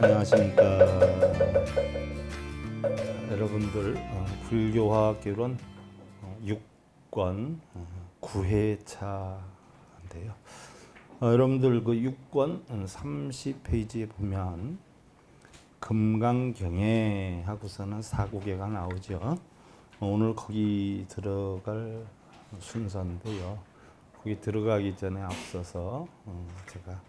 안녕하십니까. 여러분들 불교화학 개론 6권 9회차인데요. 여러분들 그 6권 30페이지에 보면 금강경에 하고서는 사고계가 나오죠. 오늘 거기 들어갈 순서인데요. 거기 들어가기 전에 앞서서 제가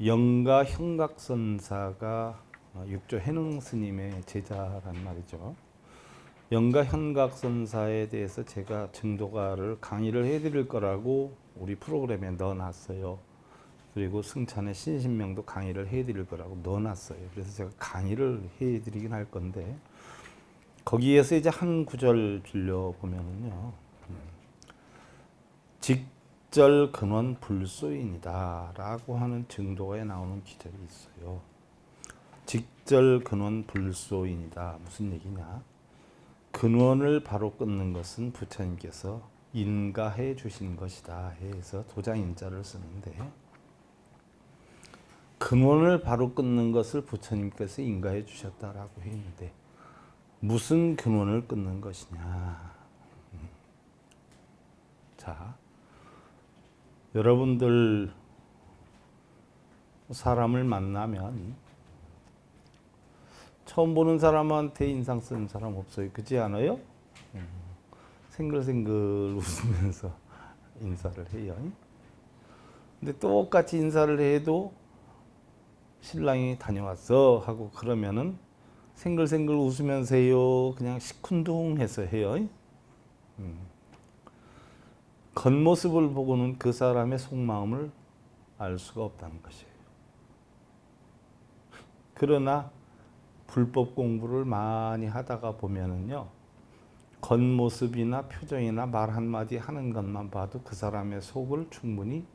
영가 현각선사가 육조 해능 스님의 제자란 말이죠. 영가 현각선사에 대해서 제가 증도가를 강의를 해드릴 거라고 우리 프로그램에 넣어놨어요. 그리고 승찬의 신신명도 강의를 해드릴 거라고 넣어놨어요. 그래서 제가 강의를 해드리긴 할 건데 거기에서 이제 한 구절 빌려보면은요. 직절 근원 불소인이다 라고 하는 증도가에 나오는 기절이 있어요. 직절 근원 불소인이다. 무슨 얘기냐? 근원을 바로 끊는 것은 부처님께서 인가해 주신 것이다 해서 도장인자를 쓰는데, 근원을 바로 끊는 것을 부처님께서 인가해 주셨다라고 했는데 무슨 근원을 끊는 것이냐? 자, 여러분들 사람을 만나면 처음 보는 사람한테 인상 쓰는 사람 없어요. 그렇지 않아요? 생글생글 웃으면서 인사를 해요. 근데 똑같이 인사를 해도 신랑이 다녀왔어 하고 그러면은 생글생글 웃으면서 해요? 그냥 시큰둥해서 해요? 겉모습을 보고는 그 사람의 속마음을 알 수가 없다는 것이에요. 그러나 불법 공부를 많이 하다가 보면은요, 겉모습이나 표정이나 말 한마디 하는 것만 봐도 그 사람의 속을 충분히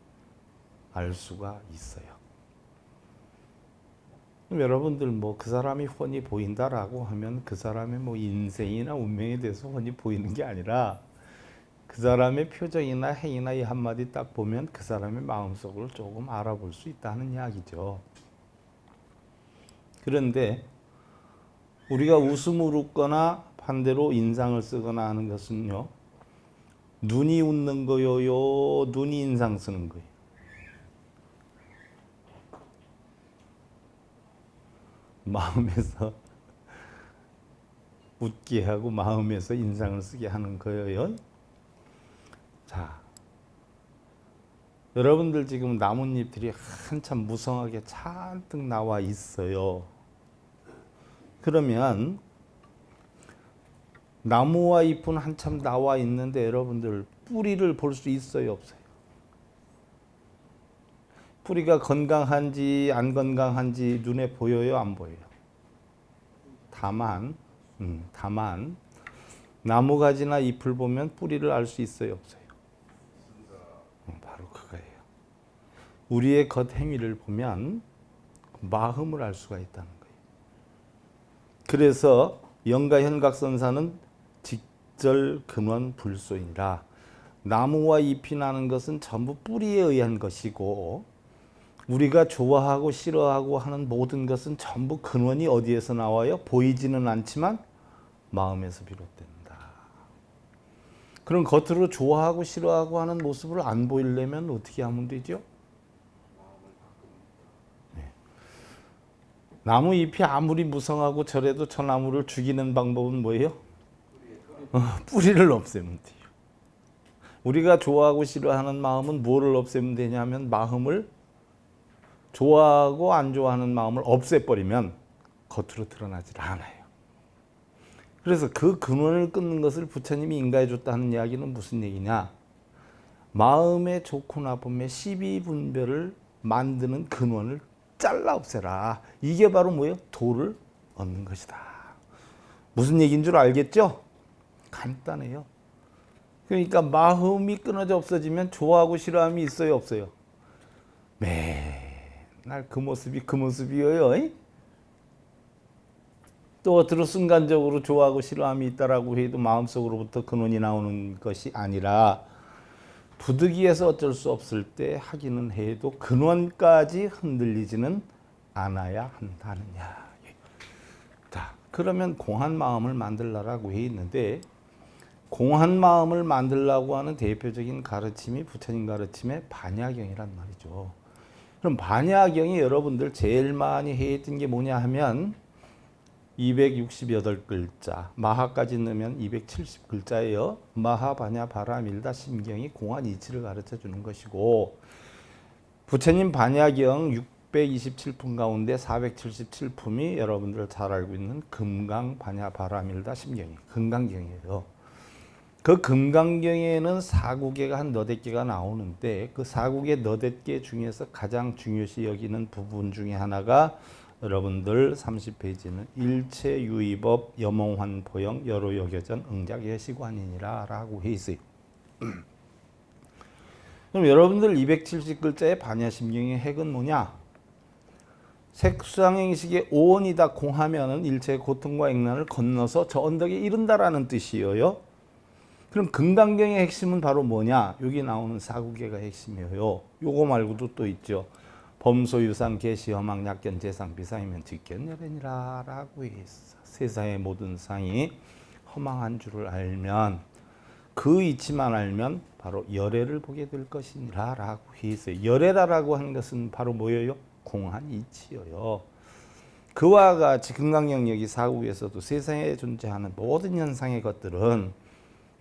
알 수가 있어요. 여러분들 뭐 그 사람이 훤히 보인다라고 하면 그 사람의 뭐 인생이나 운명에 대해서 훤히 보이는 게 아니라 그 사람의 표정이나 행위나 이 한마디 딱 보면 그 사람의 마음속을 조금 알아볼 수 있다는 이야기죠. 그런데 우리가 웃음을 웃거나 반대로 인상을 쓰거나 하는 것은요, 눈이 웃는 거요, 눈이 인상 쓰는 거예요. 마음에서 웃게 하고 마음에서 인상을 쓰게 하는 거예요. 자, 여러분들 지금 나뭇잎들이 한참 무성하게 잔뜩 나와 있어요. 그러면 나무와 잎은 한참 나와 있는데 여러분들 뿌리를 볼 수 있어요, 없어요? 뿌리가 건강한지 안 건강한지 눈에 보여요, 안 보여요? 다만 나무가지나 잎을 보면 뿌리를 알 수 있어요, 없어요? 바로 그거예요. 우리의 겉행위를 보면 마음을 알 수가 있다는 거예요. 그래서 영가 현각선사는 직절 근원 불소이니라. 나무와 잎이 나는 것은 전부 뿌리에 의한 것이고 우리가 좋아하고 싫어하고 하는 모든 것은 전부 근원이 어디에서 나와요? 보이지는 않지만 마음에서 비롯된다. 그럼 겉으로 좋아하고 싫어하고 하는 모습을 안 보이려면 어떻게 하면 되죠? 나무 잎이 아무리 무성하고 저래도 저 나무를 죽이는 방법은 뭐예요? 뿌리를 없애면 돼요. 우리가 좋아하고 싫어하는 마음은 뭐를 없애면 되냐면 마음을, 좋아하고 안 좋아하는 마음을 없애버리면 겉으로 드러나질 않아요. 그래서 그 근원을 끊는 것을 부처님이 인가해 줬다는 이야기는 무슨 얘기냐? 마음의 좋고 나쁨의 시비분별을 만드는 근원을 잘라 없애라. 이게 바로 뭐예요? 도를 얻는 것이다. 무슨 얘기인 줄 알겠죠? 간단해요. 그러니까 마음이 끊어져 없어지면 좋아하고 싫어함이 있어요, 없어요? 맨날 그 모습이 그 모습이에요. 또 겉으로 순간적으로 좋아하고 싫어함이 있다라고 해도 마음속으로부터 근원이 나오는 것이 아니라 부득이해서 어쩔 수 없을 때 하기는 해도 근원까지 흔들리지는 않아야 한다는 이야기. 자, 그러면 공한 마음을 만들라라고 해 있는데 공한 마음을 만들라고 하는 대표적인 가르침이 부처님 가르침의 반야경이란 말이죠. 그럼 반야경이 여러분들 제일 많이 해있던 게 뭐냐 하면 268글자, 마하까지 넣으면 270글자예요. 마하, 반야, 바라, 밀다, 심경이 공한 이치를 가르쳐 주는 것이고 부처님 반야경 627품 가운데 477품이 여러분들 잘 알고 있는 금강, 반야, 바라, 밀다, 심경이 금강경이에요. 그 금강경에는 사국계가 한 너댓 개가 나오는데 그 사국의 너댓 개 중에서 가장 중요시 여기는 부분 중에 하나가 여러분들 30페이지는 일체유의법 염홍환포영 여로여겨전 응작예시관이니라 라고 해 있어요. 그럼 여러분들 270글자의 반야심경의 핵은 뭐냐? 색수상행식의 오원이 다 공하면은 일체의 고통과 액난을 건너서 저 언덕에 이른다라는 뜻이에요. 그럼 금강경의 핵심은 바로 뭐냐? 여기 나오는 사구계가 핵심이에요. 요거 말고도 또 있죠. 범소유상 계시 허망 약견 재상 비상이면 직견열애니라 라고 했어. 세상의 모든 상이 허망한 줄을 알면 그 이치만 알면 바로 열애를 보게 될 것이니라 라고 했어요. 열애라고 하는 것은 바로 뭐예요? 공한 이치예요. 그와 같이 금강경역이 사국에서도 세상에 존재하는 모든 현상의 것들은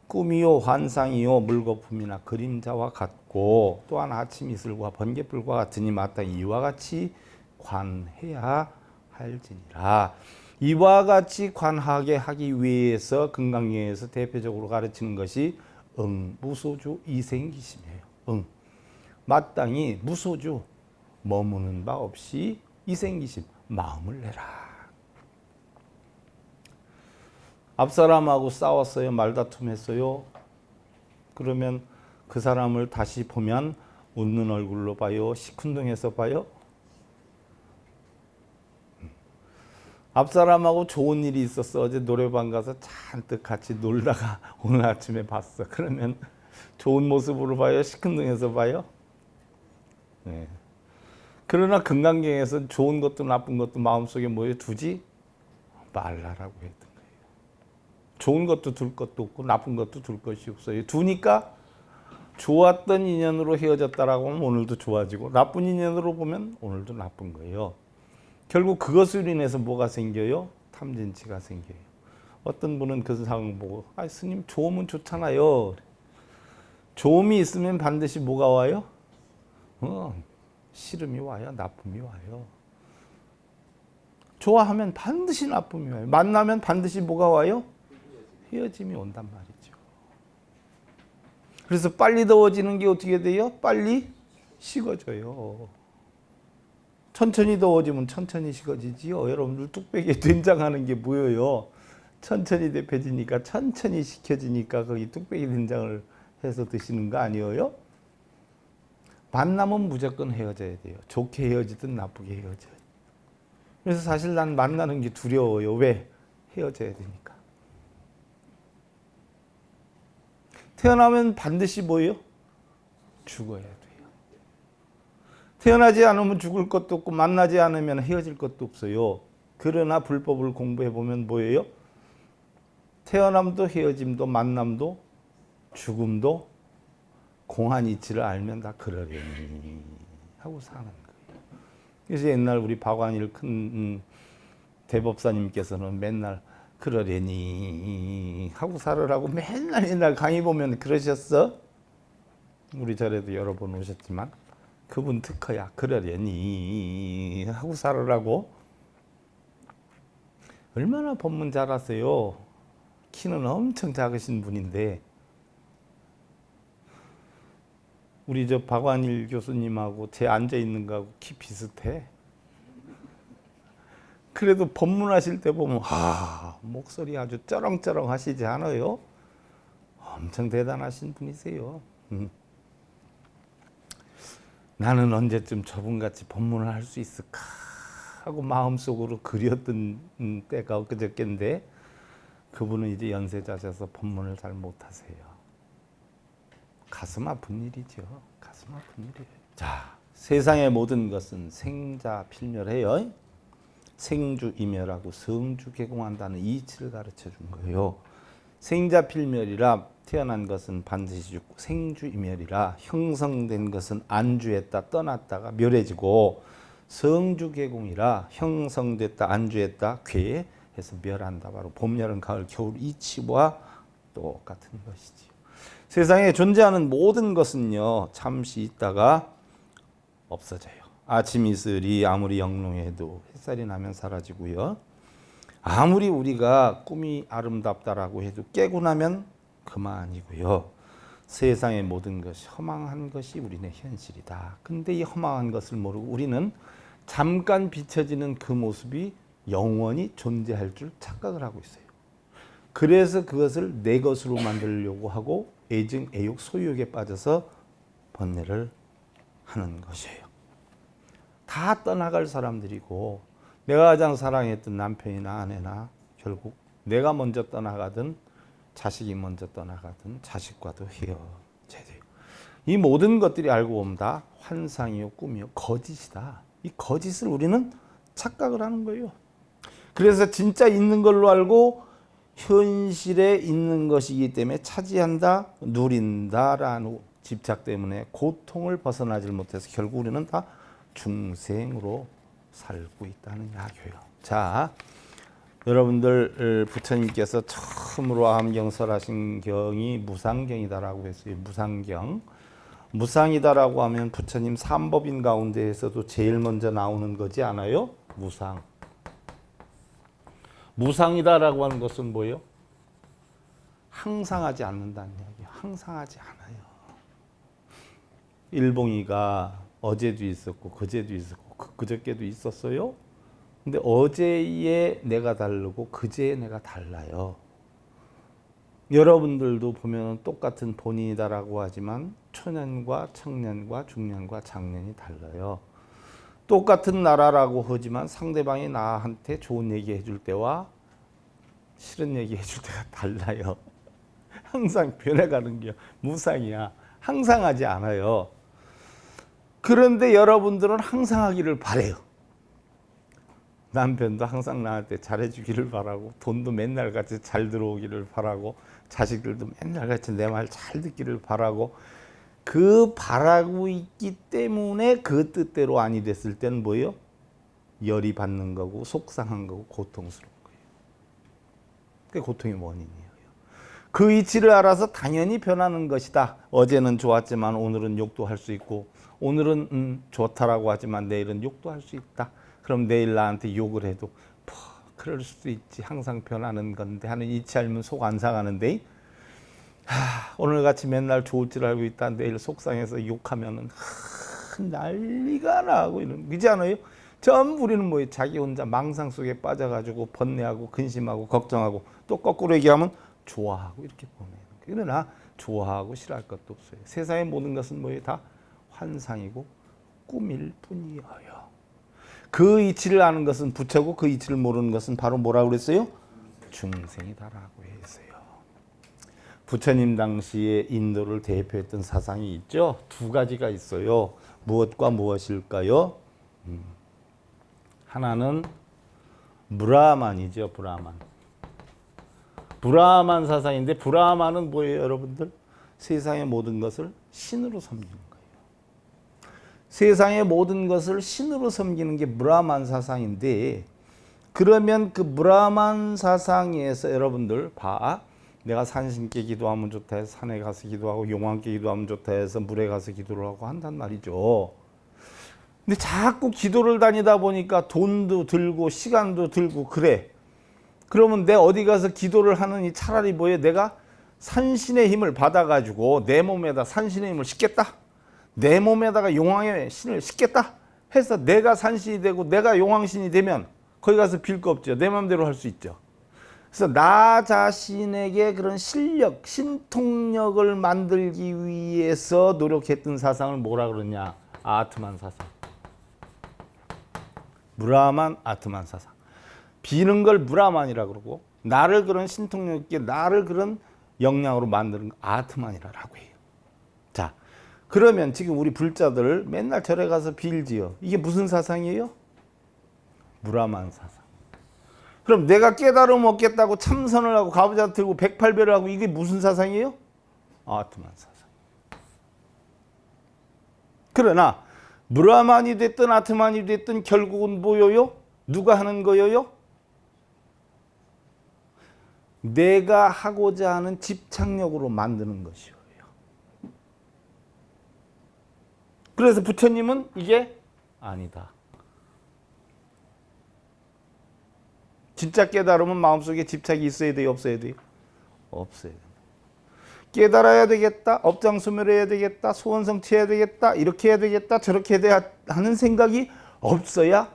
꿈이요 환상이요 물거품이나 그림자와 같고 또한 아침 이슬과 번갯불과 같으니 마땅히 이와 같이 관해야 할지니라. 이와 같이 관하게 하기 위해서 금강경에서 대표적으로 가르치는 것이 무소주 이생기심이에요. 마땅히 무소주 머무는 바 없이 이생기심 마음을 내라. 앞사람하고 싸웠어요. 말다툼했어요. 그러면 그 사람을 다시 보면 웃는 얼굴로 봐요? 시큰둥해서 봐요? 앞사람하고 좋은 일이 있었어. 어제 노래방 가서 잔뜩 같이 놀다가 오늘 아침에 봤어. 그러면 좋은 모습으로 봐요? 시큰둥해서 봐요? 네. 그러나 금강경에서는 좋은 것도 나쁜 것도 마음속에 뭐에 두지 말라라고 했던 거예요. 좋은 것도 둘 것도 없고 나쁜 것도 둘 것이 없어요. 두니까 좋았던 인연으로 헤어졌다라고 하면 오늘도 좋아지고 나쁜 인연으로 보면 오늘도 나쁜 거예요. 결국 그것으로 인해서 뭐가 생겨요? 탐진치가 생겨요. 어떤 분은 그 상황 보고 아 스님 좋으면 좋잖아요. 좋음이 있으면 반드시 뭐가 와요? 싫음이 와요. 나쁨이 와요. 좋아하면 반드시 나쁨이 와요. 만나면 반드시 뭐가 와요? 헤어짐이 온단 말이죠. 그래서 빨리 더워지는 게 어떻게 돼요? 빨리 식어져요. 천천히 더워지면 천천히 식어지지요. 여러분들 뚝배기에 된장하는 게 뭐예요? 천천히 데펴지니까 천천히 식혀지니까 거기 뚝배기 된장을 해서 드시는 거 아니에요? 만나면 무조건 헤어져야 돼요. 좋게 헤어지든 나쁘게 헤어져야 돼요. 그래서 사실 난 만나는 게 두려워요. 왜? 헤어져야 되니까. 태어나면 반드시 뭐예요? 죽어야 돼요. 태어나지 않으면 죽을 것도 없고 만나지 않으면 헤어질 것도 없어요. 그러나 불법을 공부해 보면 뭐예요? 태어남도 헤어짐도 만남도 죽음도 공한 이치를 알면 다 그러려니 하고 사는 거예요. 그래서 옛날 우리 박완일 큰 대법사님께서는 맨날 그러려니 하고 살으라고 맨날 강의 보면 그러셨어. 우리 절에도 여러 번 오셨지만 그분 특허야. 그러려니 하고 살으라고. 얼마나 법문 잘하세요. 키는 엄청 작으신 분인데 우리 저 박완일 교수님하고 제 앉아있는 거하고 키 비슷해. 그래도 법문하실 때 보면 목소리 아주 쩌렁쩌렁 하시지 않아요? 엄청 대단하신 분이세요. 나는 언제쯤 저분같이 법문을 할 수 있을까 하고 마음속으로 그렸던 때가 엊그저께인데 그분은 이제 연세자셔서 법문을 잘 못하세요. 가슴 아픈 일이죠. 가슴 아픈 일이에요. 자, 세상의 모든 것은 생자필멸해요. 생주이멸하고 성주개공한다는 이치를 가르쳐 준 거예요. 생자필멸이라 태어난 것은 반드시 죽고, 생주이멸이라 형성된 것은 안주했다 떠났다가 멸해지고, 성주개공이라 형성됐다 안주했다 괴해서 멸한다. 바로 봄, 여름, 가을, 겨울 이치와 똑같은 것이지요. 세상에 존재하는 모든 것은요, 잠시 있다가 없어져요. 아침 이슬이 아무리 영롱해도 햇살이 나면 사라지고요. 아무리 우리가 꿈이 아름답다라고 해도 깨고 나면 그만이고요. 세상의 모든 것이 허망한 것이 우리네 현실이다. 근데 이 허망한 것을 모르고 우리는 잠깐 비춰지는 그 모습이 영원히 존재할 줄 착각을 하고 있어요. 그래서 그것을 내 것으로 만들려고 하고 애증, 애욕, 소유욕에 빠져서 번뇌를 하는 것이에요. 다 떠나갈 사람들이고, 내가 가장 사랑했던 남편이나 아내나 결국 내가 먼저 떠나가든 자식이 먼저 떠나가든 자식과도 헤어져야 돼요. 이 모든 것들이 알고 보면 다 환상이요, 꿈이요, 거짓이다. 이 거짓을 우리는 착각을 하는 거예요. 그래서 진짜 있는 걸로 알고 현실에 있는 것이기 때문에 차지한다, 누린다라는 집착 때문에 고통을 벗어나질 못해서 결국 우리는 다 중생으로 살고 있다는 이야기예요. 자, 여러분들 부처님께서 처음으로 암경설하신 경이 무상경이다라고 했어요. 무상경. 무상이다라고 하면 부처님 삼법인 가운데에서도 제일 먼저 나오는 거지 않아요? 무상. 무상이다라고 하는 것은 뭐예요? 항상하지 않는다는 이야기예요. 항상하지 않아요. 일봉이가 어제도 있었고 그제도 있었고 그저께도 있었어요. 근데 어제의 내가 다르고 그제의 내가 달라요. 여러분들도 보면 똑같은 본인이다라고 하지만 초년과 청년과 중년과 장년이 달라요. 똑같은 나라라고 하지만 상대방이 나한테 좋은 얘기 해줄 때와 싫은 얘기 해줄 때가 달라요. 항상 변해가는 게 무상이야. 항상 하지 않아요. 그런데 여러분들은 항상 하기를 바래요. 남편도 항상 나한테 잘해주기를 바라고, 돈도 맨날 같이 잘 들어오기를 바라고, 자식들도 맨날 같이 내 말 잘 듣기를 바라고, 그 바라고 있기 때문에 그 뜻대로 아니 됐을 때는 뭐예요? 열이 받는 거고 속상한 거고 고통스러운 거예요. 그게 고통의 원인이에요. 그 이치를 알아서 당연히 변하는 것이다. 어제는 좋았지만 오늘은 욕도 할 수 있고, 오늘은 좋다라고 하지만 내일은 욕도 할 수 있다. 그럼 내일 나한테 욕을 해도 그럴 수도 있지. 항상 변하는 건데 하는 이치 알면 속 안 상하는데, 오늘같이 맨날 좋을 줄 알고 있다 내일 속상해서 욕하면은 난리가 나고 이런 거지 않아요? 전부 우리는 뭐예요? 자기 혼자 망상 속에 빠져가지고 번뇌하고 근심하고 걱정하고, 또 거꾸로 얘기하면 좋아하고 이렇게 보내는 거예요. 그러나 좋아하고 싫어할 것도 없어요. 세상의 모든 것은 뭐예요? 다 환상이고 꿈일 뿐이에요. 그 이치를 아는 것은 부처고 그 이치를 모르는 것은 바로 뭐라고 그랬어요? 중생이다라고 했어요. 부처님 당시에 인도를 대표했던 사상이 있죠. 두 가지가 있어요. 무엇과 무엇일까요? 하나는 브라만이죠. 브라만. 브라만 사상인데, 브라만은 뭐예요, 여러분들? 세상의 모든 것을 신으로 섬기는 거예요. 세상의 모든 것을 신으로 섬기는 게 브라만 사상인데, 그러면 그 브라만 사상에서 여러분들 내가 산신께 기도하면 좋다 해서 산에 가서 기도하고, 용왕께 기도하면 좋다 해서 물에 가서 기도를 하고 한단 말이죠. 근데 자꾸 기도를 다니다 보니까 돈도 들고 시간도 들고 그래. 그러면 내 어디 가서 기도를 하느니 차라리 뭐예요? 내가 산신의 힘을 받아가지고 내 몸에다 산신의 힘을 싣겠다. 내 몸에다가 용왕의 신을 싣겠다 해서 내가 산신이 되고 내가 용왕신이 되면 거기 가서 빌 거 없죠. 내 마음대로 할 수 있죠. 그래서 나 자신에게 그런 실력, 신통력을 만들기 위해서 노력했던 사상을 뭐라 그러냐? 아트만 사상. 브라만 아트만 사상. 비는 걸 브라만이라 그러고, 나를 그런 신통력 있게 나를 그런 역량으로 만드는 거 아트만이라고 해요. 자, 그러면 지금 우리 불자들 맨날 절에 가서 빌지요. 이게 무슨 사상이에요? 무라만 사상. 그럼 내가 깨달음 얻겠다고 참선을 하고 가부좌 들고 108배를 하고 이게 무슨 사상이에요? 아트만 사상. 그러나 브라만이 됐든 아트만이 됐든 결국은 뭐예요? 누가 하는 거예요? 내가 하고자 하는 집착력으로 만드는 것이에요. 그래서 부처님은 이게 아니다. 진짜 깨달으면 마음속에 집착이 있어야 돼요? 없어야 돼요? 없어야 돼요. 깨달아야 되겠다, 업장소멸해야 되겠다, 소원 성취해야 되겠다, 이렇게 해야 되겠다, 저렇게 해야 하는 생각이 없어야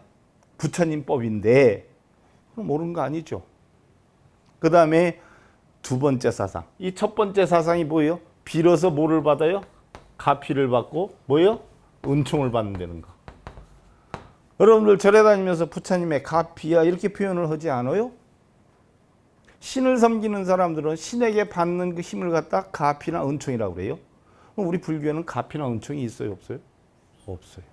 부처님 법인데 그럼 옳은 거 아니죠. 그 다음에 두 번째 사상. 이 첫 번째 사상이 뭐예요? 빌어서 뭐를 받아요? 가피를 받고 뭐예요? 은총을 받는다는 거. 여러분들 절에 다니면서 부처님의 가피야 이렇게 표현을 하지 않아요? 신을 섬기는 사람들은 신에게 받는 그 힘을 갖다 가피나 은총이라고 그래요. 그럼 우리 불교에는 가피나 은총이 있어요? 없어요? 없어요.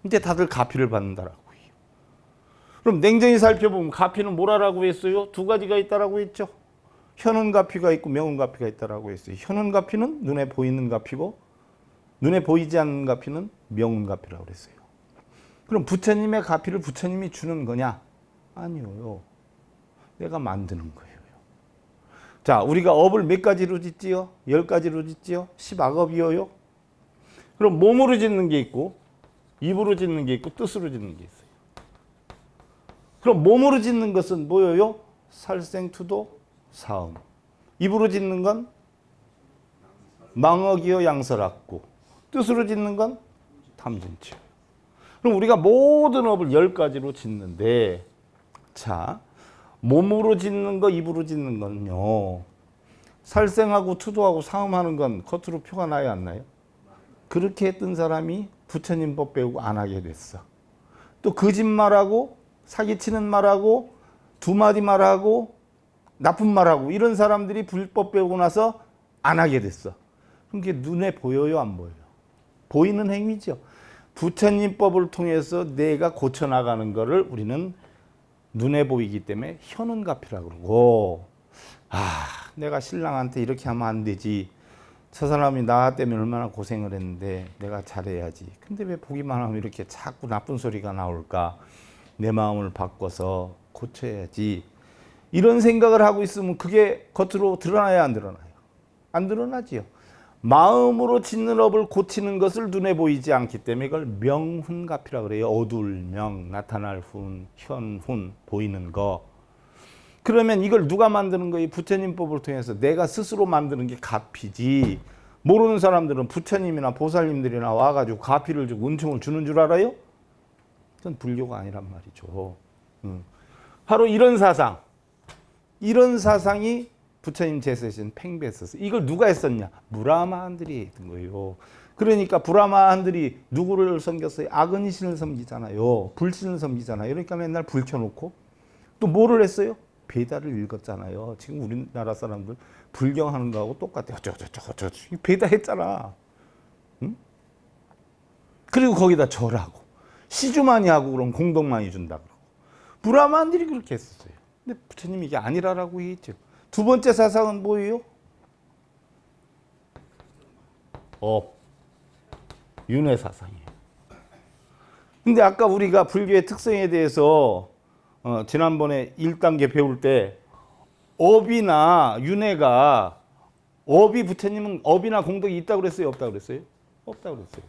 이제 다들 가피를 받는다라고 해요. 그럼 냉정히 살펴보면 가피는 뭐라고 했어요? 두 가지가 있다라고 했죠. 현은 가피가 있고 명은 가피가 있다라고 했어요. 현은 가피는 눈에 보이는 가피고 눈에 보이지 않는 가피는 명은 가피라고 그랬어요. 그럼 부처님의 가피를 부처님이 주는 거냐? 아니요. 내가 만드는 거예요. 자, 우리가 업을 몇 가지로 짓지요? 10가지로 짓지요? 10악업이요. 그럼 몸으로 짓는 게 있고 입으로 짓는 게 있고 뜻으로 짓는 게 있어요. 그럼 몸으로 짓는 것은 뭐예요? 살생투도 사음. 입으로 짓는 건 망억이요 양설악구. 뜻으로 짓는 건 탐진치요. 그럼 우리가 모든 업을 10가지로 짓는데 자, 몸으로 짓는 거, 입으로 짓는 건요. 살생하고 투도하고 사음하는 건 겉으로 표가 나요, 안 나요? 그렇게 했던 사람이 부처님 법 배우고 안 하게 됐어. 또 거짓말하고 사기치는 말하고 두 마디 말하고 나쁜 말하고 이런 사람들이 불법 배우고 나서 안 하게 됐어. 그럼 그게 눈에 보여요, 안 보여요? 보이는 행위죠. 부처님 법을 통해서 내가 고쳐나가는 거를 우리는 눈에 보이기 때문에 현은가피라고 그러고, 내가 신랑한테 이렇게 하면 안 되지. 저 사람이 나 때문에 얼마나 고생을 했는데 내가 잘해야지. 근데 왜 보기만 하면 이렇게 자꾸 나쁜 소리가 나올까? 내 마음을 바꿔서 고쳐야지. 이런 생각을 하고 있으면 그게 겉으로 드러나야 안 드러나요? 안 드러나지요. 마음으로 짓는 업을 고치는 것을 눈에 보이지 않기 때문에 이걸 명훈가피라고 그래요. 어두울 명, 나타날 훈, 현훈, 보이는 거. 그러면 이걸 누가 만드는 거예요? 부처님 법을 통해서 내가 스스로 만드는 게 가피지. 모르는 사람들은 부처님이나 보살님들이나 와가지고 가피를 주고 은총을 주는 줄 알아요? 그건 불교가 아니란 말이죠. 바로 이런 사상. 이런 사상이 부처님 제세신 팽배했었어요. 이걸 누가 했었냐? 무라마한들이 했던 거예요. 그러니까 브라마한들이 누구를 섬겼어요? 아그니신을 섬기잖아요. 불신을 섬기잖아요. 그러니까 맨날 불 켜놓고 또 뭐를 했어요? 베다를 읽었잖아요. 지금 우리나라 사람들 불경하는 거하고 똑같아요. 어쩌고 베다 했잖아. 응? 그리고 거기다 절하고 시주만이 하고 그럼 공덕만이 준다 그러고 브라마한들이 그렇게 했었어요. 근데 부처님이 이게 아니라라고 했죠. 두 번째 사상은 뭐예요? 윤회 사상이에요. 근데 아까 우리가 불교의 특성에 대해서 지난번에 1단계 배울 때 업이나 윤회가 업이 부처님은 업이나 공덕이 있다고 그랬어요? 없다고 그랬어요? 없다고 그랬어요.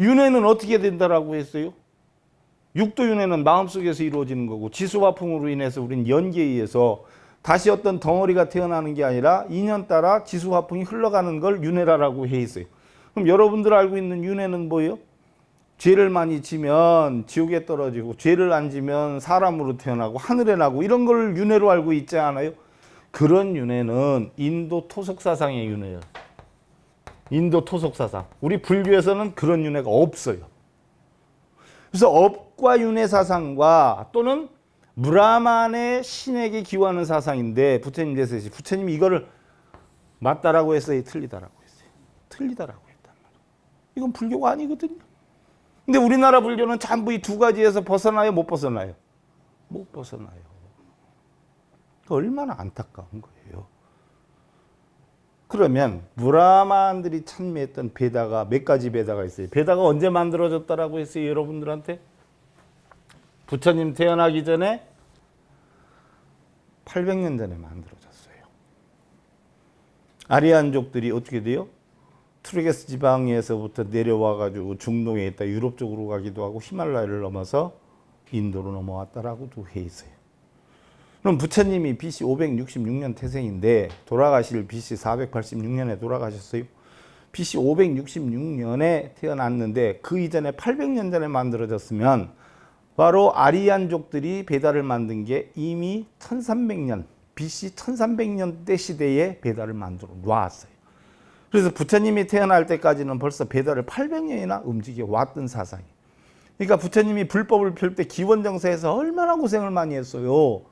윤회는 어떻게 된다라고 했어요? 육도윤회는 마음속에서 이루어지는 거고 지수화풍으로 인해서 우린 연기에 의해서 다시 어떤 덩어리가 태어나는 게 아니라 인연 따라 지수화풍이 흘러가는 걸 윤회라고 해 있어요. 그럼 여러분들 알고 있는 윤회는 뭐예요? 죄를 많이 지면 지옥에 떨어지고 죄를 안 지면 사람으로 태어나고 하늘에 나고 이런 걸 윤회로 알고 있지 않아요? 그런 윤회는 인도 토속사상의 윤회예요. 인도 토속사상. 우리 불교에서는 그런 윤회가 없어요. 그래서 업과 윤회 사상과 또는 브라만의 신에게 기원하는 사상인데 부처님 제세시 부처님이 이거를 맞다라고 했어요? 틀리다라고 했어요? 틀리다라고 했단 말이에요. 이건 불교가 아니거든요. 근데 우리나라 불교는 전부 이 두 가지에서 벗어나요? 못 벗어나요? 못 벗어나요. 얼마나 안타까운 거예요. 그러면 브라만들이 찬미했던 베다가 몇 가지 베다가 있어요. 베다가 언제 만들어졌다라고 했어요? 여러분들한테? 부처님 태어나기 전에 800년 전에 만들어졌어요. 아리안족들이 어떻게 돼요? 트르게스 지방에서부터 내려와가지고 중동에 있다 유럽 쪽으로 가기도 하고 히말라야를 넘어서 인도로 넘어왔다라고도 해 있어요. 그럼 부처님이 BC 566년 태생인데 돌아가실 BC 486년에 돌아가셨어요. BC 566년에 태어났는데 그 이전에 800년 전에 만들어졌으면 바로 아리안족들이 베다를 만든 게 이미 1300년, BC 1300년대 시대에 베다를 만들어 놨어요. 그래서 부처님이 태어날 때까지는 벌써 베다를 800년이나 움직여 왔던 사상이에요. 그러니까 부처님이 불법을 펼 때 기원정사에서 얼마나 고생을 많이 했어요.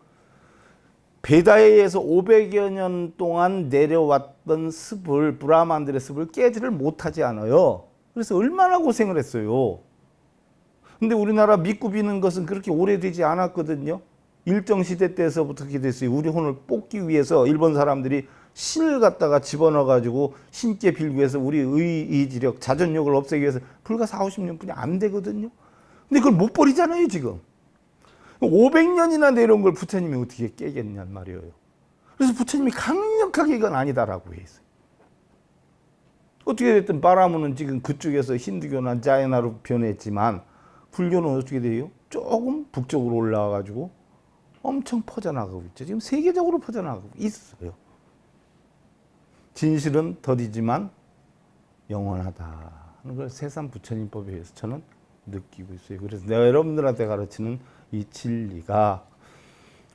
베다에 의해서 500여 년 동안 내려왔던 습을, 브라만들의 습을 깨지를 못하지 않아요. 그래서 얼마나 고생을 했어요. 근데 우리나라 믿고 비는 것은 그렇게 오래되지 않았거든요. 일정시대 때서부터 그렇게 됐어요. 우리 혼을 뽑기 위해서 일본 사람들이 신을 갖다가 집어넣어가지고 신께 빌기 위해서 우리 의지력, 자존력을 없애기 위해서 불과 4, 50년뿐이 안 되거든요. 근데 그걸 못 버리잖아요, 지금. 500년이나 내려온 걸 부처님이 어떻게 깨겠냔 말이에요. 그래서 부처님이 강력하게 이건 아니다라고 해 있어요. 어떻게 됐든 바라문은 지금 그쪽에서 힌두교나 자이나로 변했지만 불교는 어떻게 돼요? 조금 북쪽으로 올라와가지고 엄청 퍼져나가고 있죠. 지금 세계적으로 퍼져나가고 있어요. 진실은 더디지만 영원하다는 걸 세상 부처님법에 의해서 저는 느끼고 있어요. 그래서 내가 여러분들한테 가르치는 이 진리가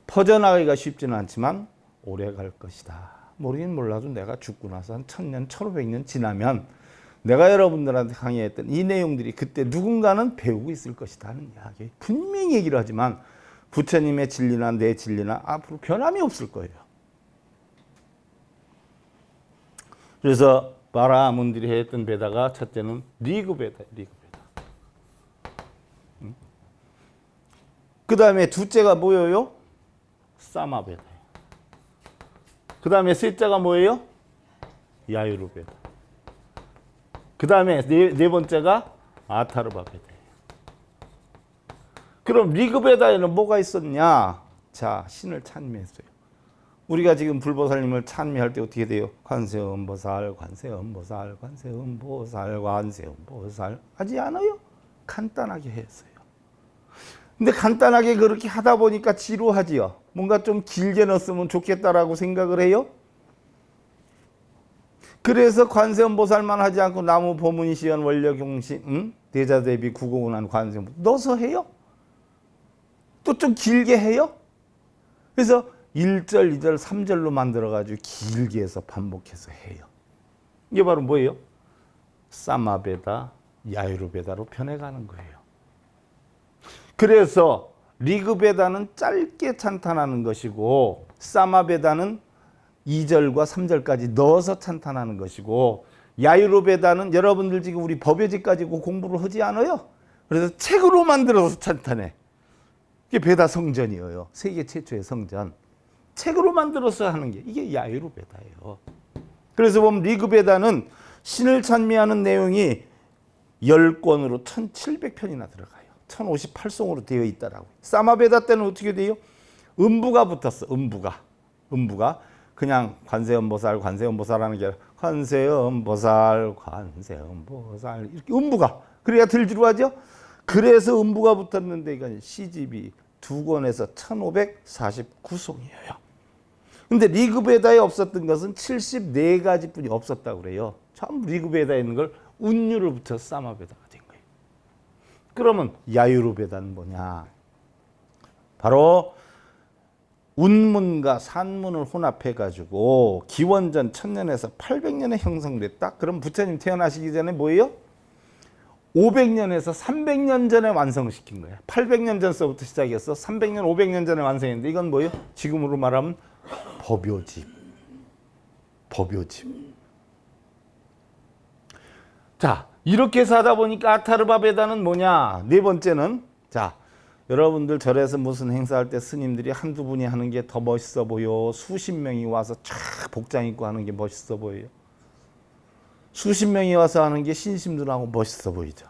퍼져나가기가 쉽지는 않지만 오래 갈 것이다. 모르긴 몰라도 내가 죽고 나서 한 1000년, 1500년 지나면 내가 여러분들한테 강의했던 이 내용들이 그때 누군가는 배우고 있을 것이다 하는 이야기. 분명히 얘기를 하지만 부처님의 진리나 내 진리나 앞으로 변함이 없을 거예요. 그래서 바라문들이 했던 베다가 첫째는 리그베다예요. 리그베다. 그 다음에 둘째가 뭐예요? 사마베다예요. 그 다음에 셋째가 뭐예요? 야유르베다. 그 다음에 네 번째가 아타르바베다예요. 그럼 리그베다에는 뭐가 있었냐? 자, 신을 찬미했어요. 우리가 지금 불보살님을 찬미할 때 어떻게 돼요? 관세음보살, 관세음보살, 관세음보살, 관세음보살 하지 않아요? 간단하게 했어요. 근데 간단하게 그렇게 하다 보니까 지루하지요. 뭔가 좀 길게 넣었으면 좋겠다라고 생각을 해요. 그래서 관세음보살만 하지 않고 나무 보문시연 원력용신 대자대비 구공운한 관세음 넣어서 해요. 또 좀 길게 해요. 그래서 1절, 2절, 3절로 만들어가지고 길게 해서 반복해서 해요. 이게 바로 뭐예요? 사마베다, 야유르베다로 변해가는 거예요. 그래서 리그베다는 짧게 찬탄하는 것이고 사마베다는 2절과 3절까지 넣어서 찬탄하는 것이고 야유르베다는 여러분들 지금 우리 법요지 가지고 공부를 하지 않아요? 그래서 책으로 만들어서 찬탄해. 이게 베다 성전이에요. 세계 최초의 성전. 책으로 만들어서 하는 게 이게 야유르베다예요. 그래서 보면 리그베다는 신을 찬미하는 내용이 10권으로 1700편이나 들어가요. 1058송으로 되어 있다라고. 사마베다 때는 어떻게 돼요? 음부가 붙었어. 음부가 그냥 관세음보살 관세음보살하는 게 아니라 관세음보살 관세음보살 이렇게 음부가 그래야 들지루하죠. 그래서 음부가 붙었는데 이건 시집이 2권에서 1549송이에요. 근데 리그베다에 없었던 것은 74가지 뿐이 없었다고 그래요. 전부 리그베다에 있는 걸 운유를 붙여서 사마베다가 된 거예요. 그러면 야유르베다는 뭐냐? 바로 운문과 산문을 혼합해가지고 기원전 1000년에서 800년에 형성됐다. 그럼 부처님 태어나시기 전에 뭐예요? 500년에서 300년 전에 완성시킨 거예요. 800년 전서부터 시작해서 300년, 500년 전에 완성했는데 이건 뭐예요? 지금으로 말하면 법요집. 법요지. 자, 이렇게 해서 하다 보니까 아타르바 베다는 뭐냐? 네 번째는, 자, 여러분들 절에서 무슨 행사할 때 스님들이 한두 분이 하는 게 더 멋있어 보여? 수십 명이 와서 촥 복장 입고 하는 게 멋있어 보여요? 수십 명이 와서 하는 게 신심들하고 멋있어 보이죠?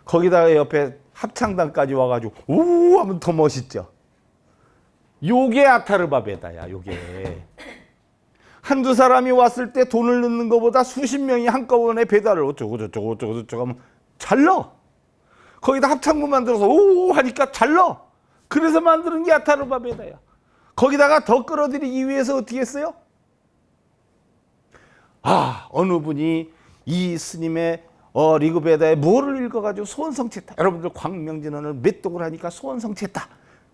거기다가 옆에 합창단까지 와가지고 우 하면 더 멋있죠? 요게 아타르바 베다야, 요게. 한두 사람이 왔을 때 돈을 넣는 것보다 수십 명이 한꺼번에 배달을 어쩌고 저쩌고 하면 잘 넣어. 거기다 합창부 만들어서 오 하니까 잘 넣어. 그래서 만드는 게 아타르바 베다야. 거기다가 더 끌어들이기 위해서 어떻게 했어요? 어느 분이 이 스님의 리그베다에 뭐를 읽어가지고 소원성취했다. 여러분들 광명진언을 몇 독을 하니까 소원성취했다.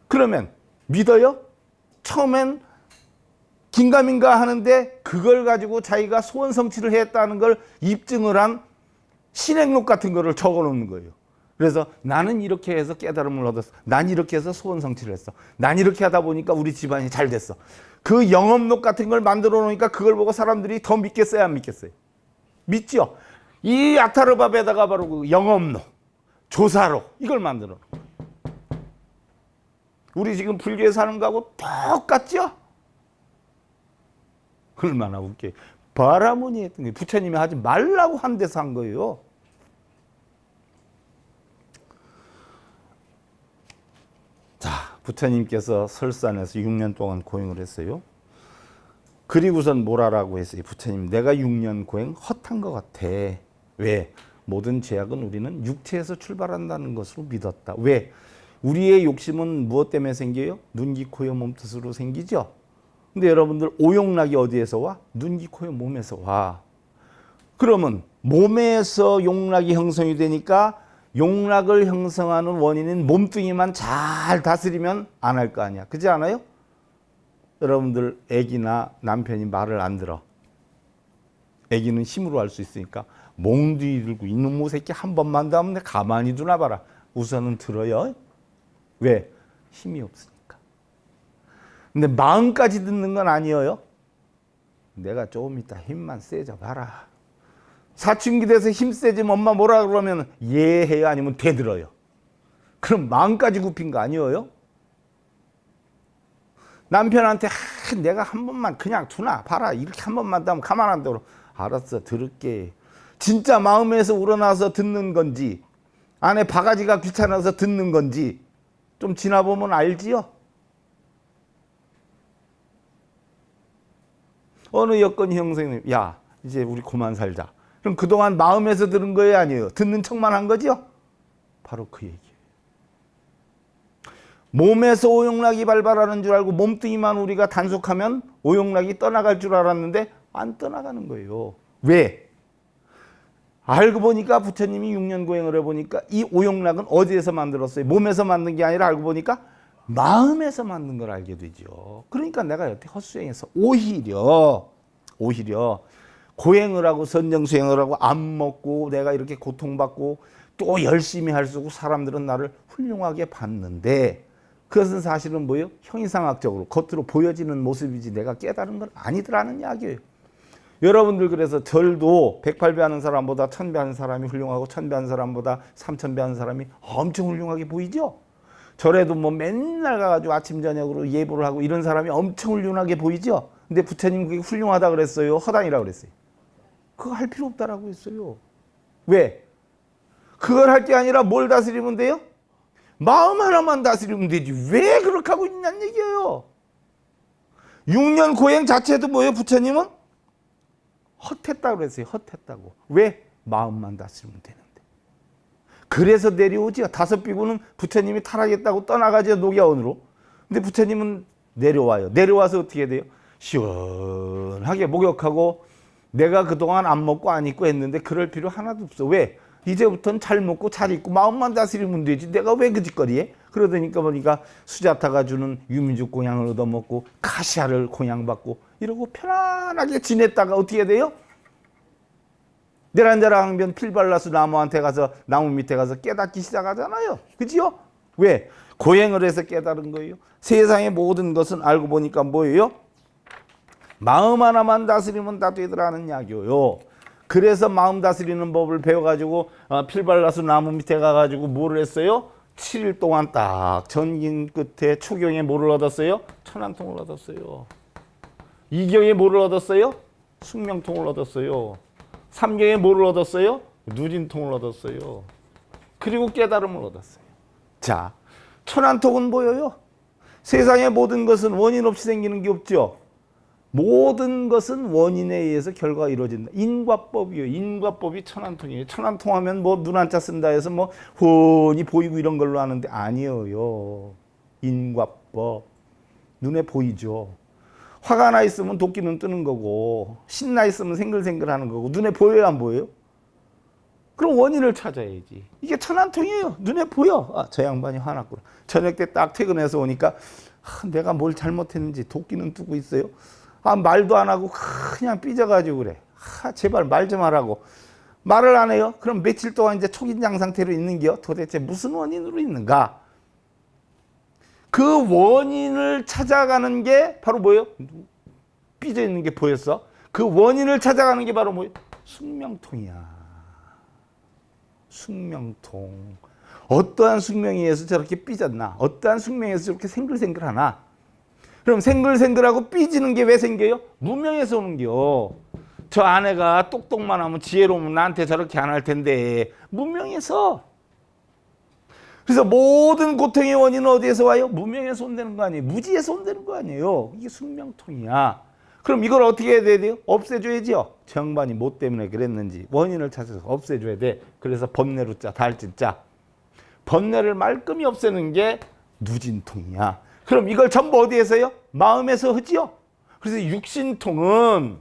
그러면 믿어요? 처음엔 긴가민가 하는데 그걸 가지고 자기가 소원성취를 했다는 걸 입증을 한 신행록 같은 거를 적어놓는 거예요. 그래서 나는 이렇게 해서 깨달음을 얻었어. 난 이렇게 해서 소원성취를 했어. 난 이렇게 하다 보니까 우리 집안이 잘 됐어. 그 영업록 같은 걸 만들어 놓으니까 그걸 보고 사람들이 더 믿겠어요, 안 믿겠어요? 믿죠? 이 아타르바 베다가 바로 그 영업록, 조사록 이걸 만들어 놓은 거예요. 우리 지금 불교에 사는 거하고 똑같죠? 얼마나 웃겨요. 바라문이 했던 게 부처님이 하지 말라고 한 데서 한 거예요. 자, 부처님께서 설산에서 6년 동안 고행을 했어요. 그리고선 뭐라고 했어요? 부처님, 내가 6년 고행 헛한 것 같아. 왜? 모든 죄악은 우리는 육체에서 출발한다는 것으로 믿었다. 왜? 우리의 욕심은 무엇 때문에 생겨요? 눈, 귀, 코, 여, 몸, 뜻으로 생기죠? 근데 여러분들 오용락이 어디에서 와? 눈, 귀, 코, 여, 몸에서 와. 그러면 몸에서 용락이 형성이 되니까 용락을 형성하는 원인인 몸뚱이만 잘 다스리면 안 할 거 아니야. 그렇지 않아요? 여러분들 애기나 남편이 말을 안 들어. 애기는 힘으로 할 수 있으니까 몽둥이 들고 이놈의 새끼 한 번만 더 하면 내가 가만히 두나 봐라. 우선은 들어요. 왜? 힘이 없으니까. 근데 마음까지 듣는 건 아니에요. 내가 조금 있다 힘만 세져 봐라. 사춘기 돼서 힘 세지면 엄마 뭐라 그러면 예 해요, 아니면 대들어요. 그럼 마음까지 굽힌 거 아니에요? 남편한테 내가 한 번만 그냥 두나 봐라. 이렇게 한 번만 더 하면 가만 안 둬. 알았어, 들을게. 진짜 마음에서 우러나서 듣는 건지 안에 바가지가 귀찮아서 듣는 건지 좀 지나보면 알지요? 어느 여건이 형성님, 야 이제 우리 그만 살자. 그럼 그동안 마음에서 들은 거예요, 아니에요? 듣는 척만 한 거죠? 바로 그 얘기예요. 몸에서 오용락이 발발하는 줄 알고 몸뚱이만 우리가 단속하면 오용락이 떠나갈 줄 알았는데 안 떠나가는 거예요. 왜? 알고 보니까 부처님이 6년 고행을 해보니까 이 오용락은 어디에서 만들었어요? 몸에서 만든 게 아니라 알고 보니까 마음에서 만든 걸 알게 되죠. 그러니까 내가 여태 헛수행해서 오히려 고행을 하고 선정수행을 하고 안 먹고 내가 이렇게 고통받고 또 열심히 할수록 사람들은 나를 훌륭하게 봤는데 그것은 사실은 뭐예요? 형이상학적으로 겉으로 보여지는 모습이지 내가 깨달은 건 아니더라는 이야기예요. 여러분들 그래서 절도 108배 하는 사람보다 1000배 하는 사람이 훌륭하고 1000배 하는 사람보다 3000배 하는 사람이 엄청 훌륭하게 보이죠? 절에도 뭐 맨날 가가지고 아침 저녁으로 예불을 하고 이런 사람이 엄청 훌륭하게 보이죠? 근데 부처님 그게 훌륭하다 그랬어요? 허당이라 그랬어요? 그거 할 필요 없다라고 했어요. 왜? 그걸 할 게 아니라 뭘 다스리면 돼요? 마음 하나만 다스리면 되지. 왜 그렇게 하고 있냐는 얘기예요. 6년 고행 자체도 뭐예요? 부처님은 헛했다고 그랬어요. 헛했다고. 왜? 마음만 다스리면 되는데. 그래서 내려오지요. 5비구는 부처님이 타락했다고 떠나가죠. 녹야원으로. 근데 부처님은 내려와요. 내려와서 어떻게 돼요? 시원하게 목욕하고 내가 그동안 안 먹고 안 입고 했는데 그럴 필요 하나도 없어. 왜? 이제부터는 잘 먹고 잘 입고 마음만 다스리면 되지. 내가 왜 그 짓거리에? 그러다니까 보니까 수자타가 주는 유민죽 공양을 얻어먹고 카시아를 공양받고 이러고 편안하게 지냈다가 어떻게 돼요? 내란자라 항변 필 발라서 나무한테 가서 나무 밑에 가서 깨닫기 시작하잖아요. 그지요? 왜? 고행을 해서 깨달은 거예요. 세상의 모든 것은 알고 보니까 뭐예요? 마음 하나만 다스리면 다 되더라는 이야기요. 그래서 마음 다스리는 법을 배워가지고 필 발라서 나무 밑에 가가지고 뭐를 했어요? 7일 동안 딱 전긴 끝에 초경에 뭐를 얻었어요? 천안통을 얻었어요. 이경에 뭐를 얻었어요? 숙명통을 얻었어요. 삼경에 뭐를 얻었어요? 누진통을 얻었어요. 그리고 깨달음을 얻었어요. 자, 천안통은 뭐예요? 세상의 모든 것은 원인 없이 생기는 게 없죠. 모든 것은 원인에 의해서 결과가 이루어진다. 인과법이요. 인과법이 천안통이에요. 천안통하면 뭐 눈 한자 쓴다 해서 뭐 훤히 보이고 이런 걸로 하는데 아니에요. 인과법. 눈에 보이죠. 화가 나 있으면 도끼는 뜨는 거고 신나 있으면 생글생글 하는 거고 눈에 보여요, 안 보여요? 그럼 원인을 찾아야지. 이게 천안통이에요. 눈에 보여. 아, 저 양반이 화났구나. 저녁 때 딱 퇴근해서 오니까 내가 뭘 잘못했는지 도끼는 뜨고 있어요. 말도 안 하고 그냥 삐져가지고 그래. 제발 말 좀 하라고. 말을 안 해요. 그럼 며칠 동안 이제 초긴장 상태로 있는 게요. 도대체 무슨 원인으로 있는가? 그 원인을 찾아가는 게 바로 뭐예요? 삐져 있는 게 보였어. 그 원인을 찾아가는 게 바로 뭐예요? 숙명통이야. 숙명통. 어떠한 숙명에 의해서 저렇게 삐졌나? 어떠한 숙명에 의해서 저렇게 생글생글하나? 그럼 생글생글하고 삐지는 게 왜 생겨요? 무명에서 오는 게요. 저 아내가 똑똑만 하면 지혜로우면 나한테 저렇게 안 할 텐데 무명에서. 그래서 모든 고통의 원인은 어디에서 와요? 무명에서 온다는 거 아니에요. 무지에서 온다는 거 아니에요. 이게 숙명통이야. 그럼 이걸 어떻게 해야 돼요? 없애줘야죠. 저 양반이 뭐 때문에 그랬는지 원인을 찾아서 없애줘야 돼. 그래서 번뇌로 짜, 달진 짜. 번뇌를 말끔히 없애는 게 누진통이야. 그럼 이걸 전부 어디에서요? 마음에서 하지요. 그래서 육신통은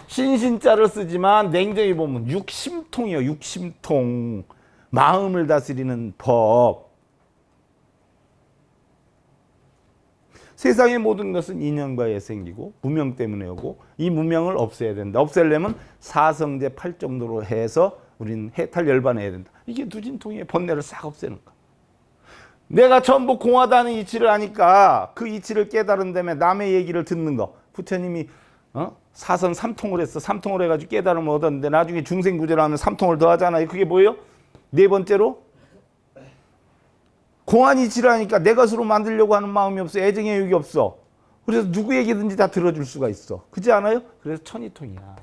신신자를 쓰지만 냉정히 보면 육심통이요. 육심통. 마음을 다스리는 법. 세상의 모든 것은 인연과 의해 생기고 무명 때문에 오고 이 무명을 없애야 된다. 없애려면 사성제 8정도로 해서 우리는 해탈열반해야 된다. 이게 누진통의 번뇌를 싹 없애는 거. 내가 전부 공하다는 이치를 아니까 그 이치를 깨달은 다음에 남의 얘기를 듣는 거. 부처님이 사선 3통을 했어. 3통을 해가지고 깨달음을 얻었는데 나중에 중생구제를 하면 3통을 더 하잖아요. 그게 뭐예요? 네 번째로 공한 이치를 하니까 내 것으로 만들려고 하는 마음이 없어. 애정의 욕이 없어. 그래서 누구 얘기든지 다 들어줄 수가 있어. 그렇지 않아요? 그래서 천이통이야.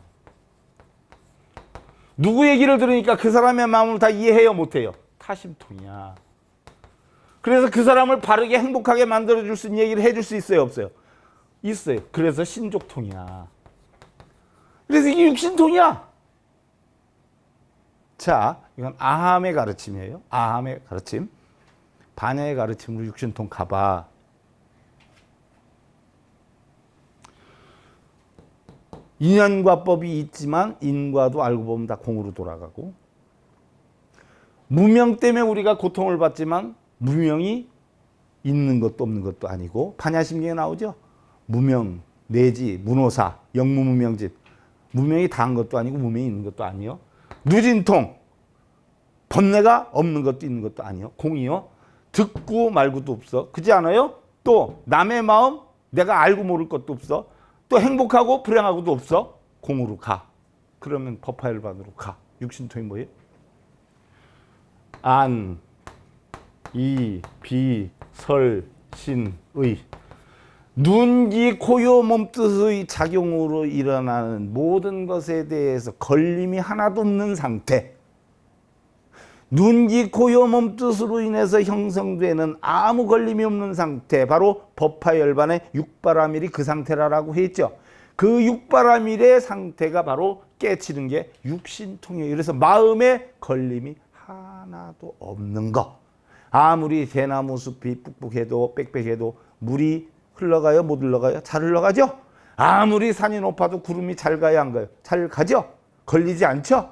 누구 얘기를 들으니까 그 사람의 마음을 다 이해해요? 못해요? 타심통이야. 그래서 그 사람을 바르게 행복하게 만들어줄 수 있는 얘기를 해줄 수 있어요? 없어요? 있어요. 그래서 신족통이야. 그래서 이게 육신통이야. 자, 이건 아함의 가르침이에요. 아함의 가르침. 반야의 가르침으로 육신통 가봐. 인연과 법이 있지만 인과도 알고 보면 다 공으로 돌아가고 무명 때문에 우리가 고통을 받지만 무명이 있는 것도 없는 것도 아니고 반야심경에 나오죠. 무명, 내지, 문호사, 영무무명집. 무명이 다한 것도 아니고 무명이 있는 것도 아니요. 누진통, 번뇌가 없는 것도 있는 것도 아니요. 공이요. 듣고 말고도 없어. 그렇지 않아요? 또 남의 마음 내가 알고 모를 것도 없어. 또 행복하고 불행하고도 없어. 공으로 가. 그러면 법화열반으로 가. 육신통이 뭐예요? 안, 이, 비, 설, 신, 의. 눈, 귀, 코요, 몸뜻의 작용으로 일어나는 모든 것에 대해서 걸림이 하나도 없는 상태. 눈, 귀, 코요, 몸뜻으로 인해서 형성되는 아무 걸림이 없는 상태. 바로 법화열반의 육바라밀이 그 상태라고 했죠. 그 육바라밀의 상태가 바로 깨치는 게 육신통이에요. 그래서 마음에 걸림이 하나도 없는 거. 아무리 대나무 숲이 뿍뿍해도 빽빽해도 물이 흘러가요? 못 흘러가요? 잘 흘러가죠? 아무리 산이 높아도 구름이 잘 가요? 안 가요? 잘 가죠? 걸리지 않죠?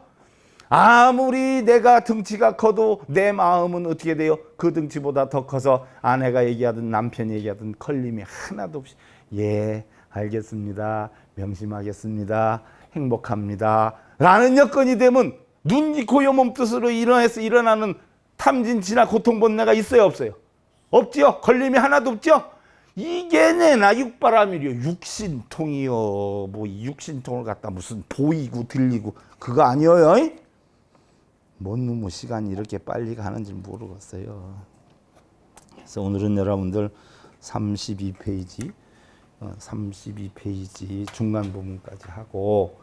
아무리 내가 등치가 커도 내 마음은 어떻게 돼요? 그 등치보다 더 커서 아내가 얘기하든 남편이 얘기하든 걸림이 하나도 없이 예, 알겠습니다. 명심하겠습니다. 행복합니다. 라는 여건이 되면 눈, 귀, 코, 요, 몸 뜻으로 일어나서 일어나는 탐진치나 고통 번뇌가 있어요? 없어요? 없지요? 걸림이 하나도 없죠? 이게 내나 육바람이려. 육신통이요. 뭐 육신통을 갖다 무슨 보이고 들리고 그거 아니에요? 뭔 놈의 시간이 이렇게 빨리 가는지 모르겠어요. 그래서 오늘은 여러분들 32페이지 중간 부분까지 하고,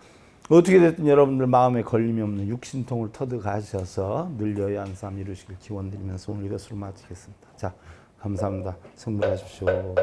어떻게 됐든 여러분들 마음에 걸림이 없는 육신통을 터득하셔서 늘 여야한 삶 이루시길 기원드리면서 오늘 이것으로 마치겠습니다. 자, 감사합니다. 성불하십시오.